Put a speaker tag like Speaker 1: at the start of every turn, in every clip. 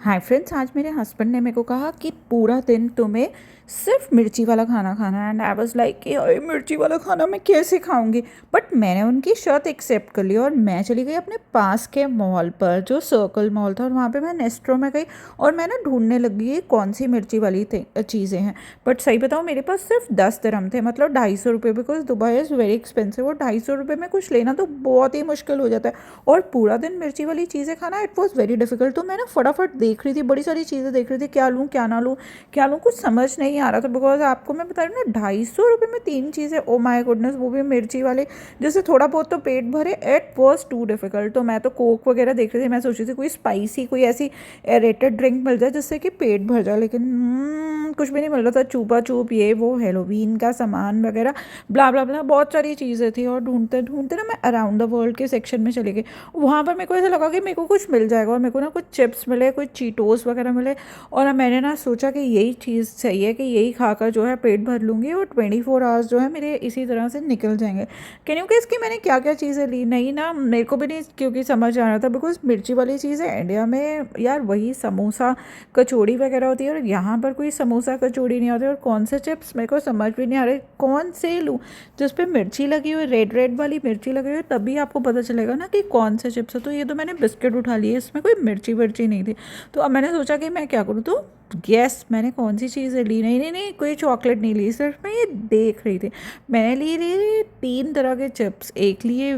Speaker 1: Hi friends, आज मेरे husband ने मेरे को कहा कि पूरा दिन तुम्हें सिर्फ मिर्ची वाला खाना खाना है। एंड आई वाज लाइक कि अरे मिर्ची वाला खाना मैं कैसे खाऊंगी। बट मैंने उनकी शर्त एक्सेप्ट कर ली और मैं चली गई अपने पास के मॉल पर, जो सर्कल मॉल था, और वहाँ पे मैं नेस्ट्रो में गई और मैं ना ढूंढने लगी ये कौन सी मिर्ची वाली चीज़ें हैं। बट सही बताऊँ, मेरे पास सिर्फ 10 दिरहम थे, मतलब 250 रुपये, because Dubai is very expensive. और 250 रुपये में कुछ लेना तो बहुत ही मुश्किल हो जाता है, और पूरा दिन मिर्ची वाली चीज़ें खाना, इट वॉज वेरी डिफिकल्ट। तो मैं ना फटाफट देख रही थी, बड़ी सारी चीज़ें देख रही थी, क्या लूँ क्या ना लूँ क्या लूँ, कुछ समझ नहीं आ रहा था। बिकॉज आपको मैं बता रही हूँ ना, 250 रुपये में 3 चीज़ें, ओ माय गुडनेस, वो भी मिर्ची वाले, जिससे थोड़ा बहुत तो पेट भरे। It was too difficult. तो मैं तो कोक वगैरह देख रही थी, मैं सोच रही थी कोई स्पाइसी, कोई ऐसी एरेटेड ड्रिंक मिल जाए जिससे कि पेट भर जाए, लेकिन कुछ भी नहीं मिल रहा था। चूपा चूप, ये वो हेलोवीन का सामान वगैरह, ब्ला ब्ला ब्ला, बहुत सारी चीज़ें थी। और ढूंढते ढूंढते ना मैं अराउंड द वर्ल्ड के सेक्शन में चली गई। वहाँ पर मेरे को ऐसा लगा कि मेरे को कुछ मिल जाएगा, और मेरे को ना कुछ चिप्स मिले, कुछ चीटोस वगैरह मिले। और मैंने ना सोचा कि यही चीज़ सही है, कि यही खाकर जो है पेट भर लूँगी और 24 आवर्स जो है मेरे इसी तरह से निकल जाएंगे। कैन यू गेस कि मैंने क्या क्या चीज़ें ली? नहीं ना, मेरे को भी नहीं क्योंकि समझ आ रहा था, बिकॉज मिर्ची वाली चीज़ें इंडिया में यार वही समोसा कचौड़ी वगैरह होती है, और यहाँ पर कोई समोसा कचौड़ी नहीं होती। और कौन से चिप्स, मेरे को समझ भी नहीं आ रहे कौन से लूँ जिस पे मिर्ची लगी हुई, रेड रेड वाली मिर्ची लगी हुई, तभी आपको पता चलेगा ना कि कौन से चिप्स है। तो ये तो मैंने बिस्किट उठा लिए, इसमें कोई मिर्ची वर्ची नहीं थी। तो अब मैंने सोचा कि मैं क्या करूँ। तो गैस मैंने कौन सी चीज़ें ली? नहीं नहीं नहीं, कोई चॉकलेट नहीं ली, सिर्फ मैं ये देख रही थी। मैंने लिए 3 तरह के चिप्स। एक लिए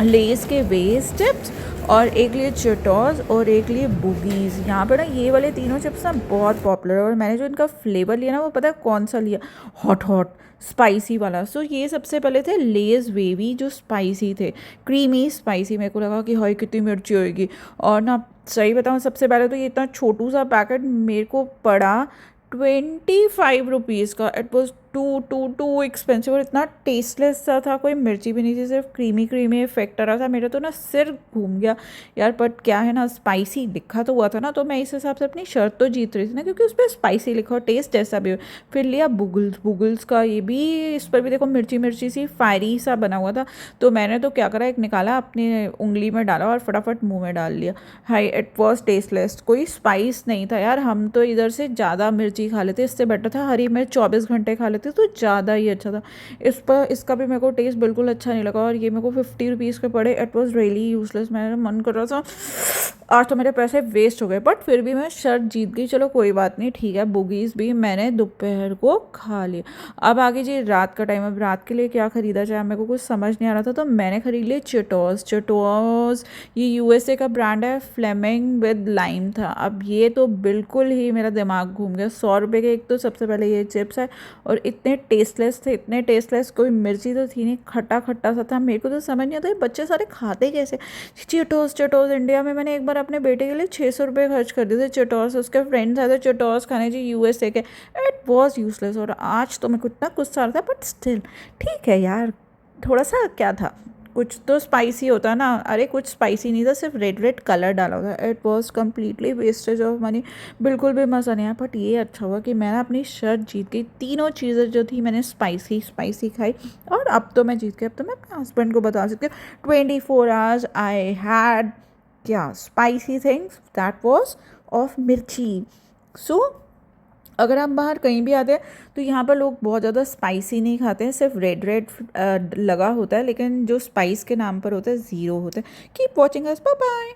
Speaker 1: लेस के वेज चिप्स, और एक लिए चेटोस, और एक लिए बुगीज़। यहाँ पर ना ये वाले तीनों चिप्स ना बहुत पॉपुलर है, और मैंने जो इनका फ्लेवर लिया ना, वो पता है कौन सा लिया? हॉट हॉट स्पाइसी वाला। सो ये सबसे पहले थे लेज़ वेवी, जो स्पाइसी थे, क्रीमी स्पाइसी। मेरे को लगा कि हाय कितनी मिर्ची होएगी। और ना सही बताऊँ, सबसे पहले तो ये इतना छोटू सा पैकेट मेरे को पड़ा 25 रुपीज़ का। It was too too too expensive, और इतना टेस्टलेस सा था, कोई मिर्ची भी नहीं थी, सिर्फ क्रीमी क्रीमी इफेक्ट आ रहा था। मेरा तो ना सिर घूम गया यार। बट क्या है ना, स्पाइसी लिखा तो हुआ था ना, तो मैं इस हिसाब से अपनी शर्त तो जीत रही थी ना, क्योंकि उस पर स्पाइसी लिखा और टेस्ट जैसा भी हो। फिर लिया बुगल्स। बुगल्स का ये भी, इस पर भी देखो मिर्ची मिर्ची सी फायरी सा बना हुआ था। तो मैंने तो क्या करा, एक निकाला, अपनी उंगली में डाला और फटाफट मुँह में डाल लिया। हाई, इट वॉज टेस्टलेस, कोई स्पाइस नहीं था यार। हम तो इधर से ज़्यादा मिर्ची खा लेते, इससे बेटर था हरी मिर्च 24 घंटे खा लेते तो ज़्यादा ही अच्छा था। इस पर इसका भी मेरे को टेस्ट बिल्कुल अच्छा नहीं लगा, और ये मेरे को 50 रुपीज़ के पड़े। It was really useless. मेरा मन कर रहा था आज तो मेरे पैसे वेस्ट हो गए, बट फिर भी मैं शर्त जीत गई। चलो कोई बात नहीं, ठीक है। बुगीज़ भी मैंने दोपहर को खा लिया। अब आगे जी रात का टाइम, अब रात के लिए क्या ख़रीदा जाए, मेरे को कुछ समझ नहीं आ रहा था। तो मैंने ख़रीद लिए चेटोस। चेटोस ये यूएसए का ब्रांड है, फ्लेमिंग विद लाइम था। अब ये तो बिल्कुल ही मेरा दिमाग घूम गया। 100 रुपये के एक तो सबसे पहले ये चिप्स है, और इतने टेस्टलेस थे, इतने टेस्टलेस, कोई मिर्ची तो थी नहीं, खट्टा खट्टा सा था। मेरे को तो समझ नहीं आता ये बच्चे सारे खाते कैसे। चेटोस चेटोस, इंडिया में मैंने एक बार अपने बेटे के लिए 600 रुपये खर्च कर दिए थे चेटोस। उसके फ्रेंड्स आए थे चेटोस खाने जी, यूएसए के। It was useless. और आज तो मेरे को इतना गुस्सा आ रहा था, बट स्टिल ठीक है यार। थोड़ा सा क्या था, कुछ तो स्पाइसी होता ना। अरे कुछ स्पाइसी नहीं था, सिर्फ रेड रेड कलर डाला होता। It was completely wastage of money, बिल्कुल भी मज़ा नहीं आया। बट ये अच्छा हुआ कि मैंने अपनी शर्त जीत गई। तीनों चीज़ें जो थी मैंने स्पाइसी स्पाइसी खाई, और अब तो मैं जीत गई। अब तो मैं अपने हस्बैंड को बता सकती हूँ 24 आवर्स आई हैड क्या spicy things that was of मिर्ची। सो अगर आप बाहर कहीं भी आते हैं तो यहाँ पर लोग बहुत ज़्यादा स्पाइसी नहीं खाते हैं, सिर्फ रेड रेड लगा होता है, लेकिन जो स्पाइस के नाम पर होता है ज़ीरो होता है। Keep watching us, bye bye.